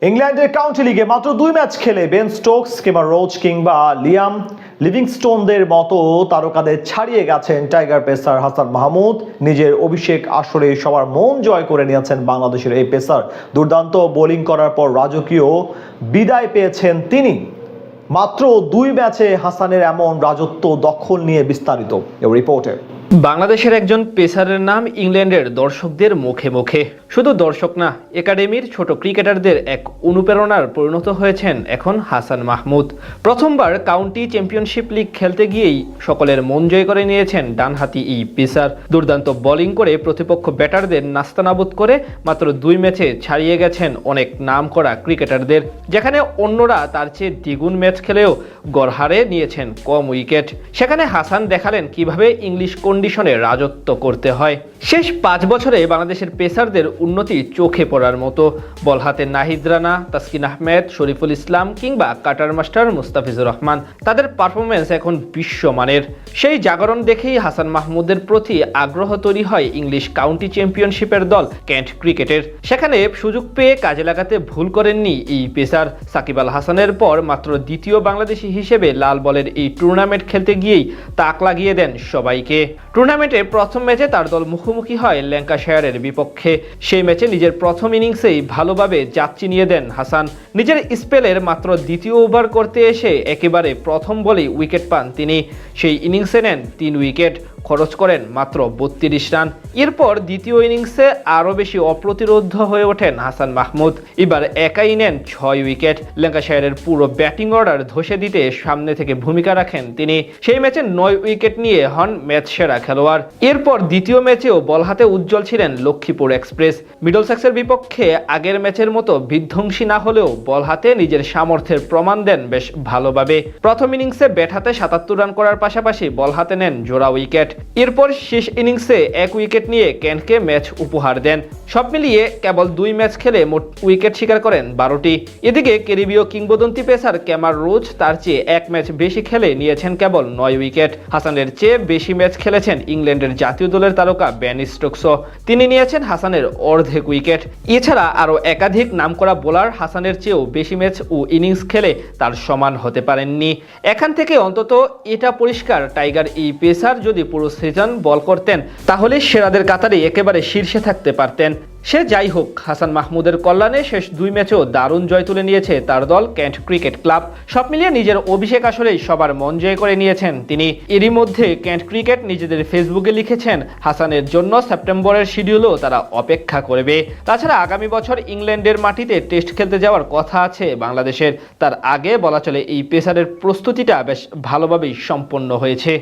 ইংল্যান্ডের কাউন্টি লিগে মাত্র 2 ম্যাচ খেলে বেন স্টোকস কিংবা রোচ কিংবা লিয়াম লিভিংস্টোনদের মতো তারকাদের ছাড়িয়ে গেছেন টাইগার পেসার হাসান মাহমুদ। নিজের অভিষেক আসরে সবার মন জয় করে নিয়েছেন বাংলাদেশের এই পেসার। দুর্দান্ত বোলিং করার পর রাজকীয় বিদায় পেয়েছেন তিনি। মাত্র 2 ম্যাচে হাসানের এমন রাজত্ব দখল নিয়ে বিস্তারিত এই রিপোর্টে। বাংলাদেশের একজন পেসারের নাম ইংল্যান্ডের দর্শকদের মুখে মুখে। শুধু দর্শক না, একাডেমির ছোট ক্রিকেটারদের এক অনুপ্রেরণার পরিণত হয়েছেন এখন হাসান মাহমুদ। প্রথমবার কাউন্টি চ্যাম্পিয়নশিপ লিগ খেলতে গিয়েই সকলের মন জয় করে নিয়েছেন ডানহাতি এই পেসার। দুর্দান্ত বোলিং করে প্রতিপক্ষ ব্যাটারদের নাস্তানাবুদ করে মাত্র 2 ম্যাচে ছাড়িয়ে গেছেন অনেক নামকরা ক্রিকেটারদের। যেখানে অন্যরা তার চেয়ে দ্বিগুণ ম্যাচ খেলেও গড়হারে নিয়েছেন কম উইকেট, সেখানে হাসান দেখালেন কিভাবে ইংলিশ কন্ডিশনে রাজত্ব করতে হয়। শেষ 5 বছরে বাংলাদেশের পেসারদের উন্নতি চোখে পড়ার মতো। বল হাতে নাহিদ রানা, তাসকিন আহমেদ, শরীফুল ইসলাম কিংবা কাটার মাস্টার মুস্তাফিজুর রহমান, তাদের পারফরমেন্স এখন বিশ্বমানের। সেই জাগরণ দেখেই হাসান মাহমুদের প্রতি আগ্রহ তৈরি হয় ইংলিশ কাউন্টি চ্যাম্পিয়নশিপের দল কেন্ট ক্রিকেটের। সেখানে সুযোগ পেয়ে কাজে লাগাতে ভুল করেননি এই পেসার। সাকিব আল হাসানের পর মাত্র দ্বিতীয় বাংলাদেশি হিসেবে লাল বলের এই টুর্নামেন্ট খেলতে গিয়েই তাক লাগিয়ে দেন সবাইকে। টুর্নামেন্টে প্রথম ম্যাচে তার দল মুখোমুখি হয় ল্যাঙ্কাশায়ারের বিপক্ষে। সেই ম্যাচে নিজের প্রথম ইনিংসেই ভালোভাবে জাত চিনিয়ে দেন হাসান। নিজের স্পেলের মাত্র দ্বিতীয় ওভার করতে এসে একেবারে প্রথম বলেই উইকেট পান তিনি। সেই ইনিংসে নেন 3 উইকেট, খরচ করেন মাত্র 32 রান। এরপর দ্বিতীয় ইনিংসে আরও বেশি অপ্রতিরোধ্য হয়ে ওঠেন হাসান মাহমুদ। এবার একাই নেন 6 উইকেট। ল্যাঙ্কাশায়ারের পুরো ব্যাটিং অর্ডার ধসে দিতে সামনে থেকে ভূমিকা রাখেন তিনি। সেই ম্যাচে 9 উইকেট নিয়ে হন ম্যাচ সেরা খেলোয়াড়। এরপর দ্বিতীয় ম্যাচেও বল হাতে উজ্জ্বল ছিলেন লক্ষ্মীপুর এক্সপ্রেস। মিডলসেক্সের বিপক্ষে আগের ম্যাচের মতো বিধ্বংসী না হলেও বল হাতে নিজের সামর্থ্যের প্রমাণ দেন বেশ ভালোভাবে। প্রথম ইনিংসে ব্যাট হাতে 77 রান করার পাশাপাশি বল হাতে নেন জোড়া উইকেট। এরপর শেষ ইনিংসে 1 উইকেট নিয়ে কেন্টকে ম্যাচ উপহার দেন। সব মিলিয়ে কেবল 2 ম্যাচ খেলে মোট উইকেট শিকার করেন 12টি। এদিকে ক্যারিবীয় কিংবদন্তি পেসার ক্যামার রোচ তার চেয়ে 1 ম্যাচ বেশি খেলে নিয়েছেন কেবল 9 উইকেট। হাসানের চেয়ে বেশি ম্যাচ খেলেছেন ইংল্যান্ডের জাতীয় দলের তারকা বেন স্টোকসও। তিনি নিয়েছেন হাসানের অর্ধেক উইকেট। এছাড়া আরও একাধিক নামকরা বোলার হাসানের চেয়েও বেশি ম্যাচ ও ইনিংস খেলে তার সমান হতে পারেননি। এখান থেকে অন্তত এটা পরিষ্কার, টাইগার এই পেসার যদি পুরো সিজন বল করতেন তাহলে সেরাদের কাতারে একেবারে শীর্ষে থাকতে পারতেন। সে যাই হোক, হাসান মাহমুদের কল্যাণে শেষ 2 ম্যাচেও দারুণ জয় তুলে নিয়েছে তার দল কেন্ট ক্রিকেট ক্লাব। সব মিলিয়ে নিজের অভিষেক আসরেই সবার মন জয় করে নিয়েছেন তিনি। এরই মধ্যে কেন্ট ক্রিকেট নিজেদের ফেসবুকে লিখেছেন হাসানের জন্য সেপ্টেম্বরের শিডিউলও তারা অপেক্ষা করবে। তাছাড়া আগামী বছর ইংল্যান্ডের মাটিতে টেস্ট খেলতে যাওয়ার কথা আছে বাংলাদেশের। তার আগে বলা চলে এই পেসারের প্রস্তুতিটা বেশ ভালোভাবেই সম্পন্ন হয়েছে।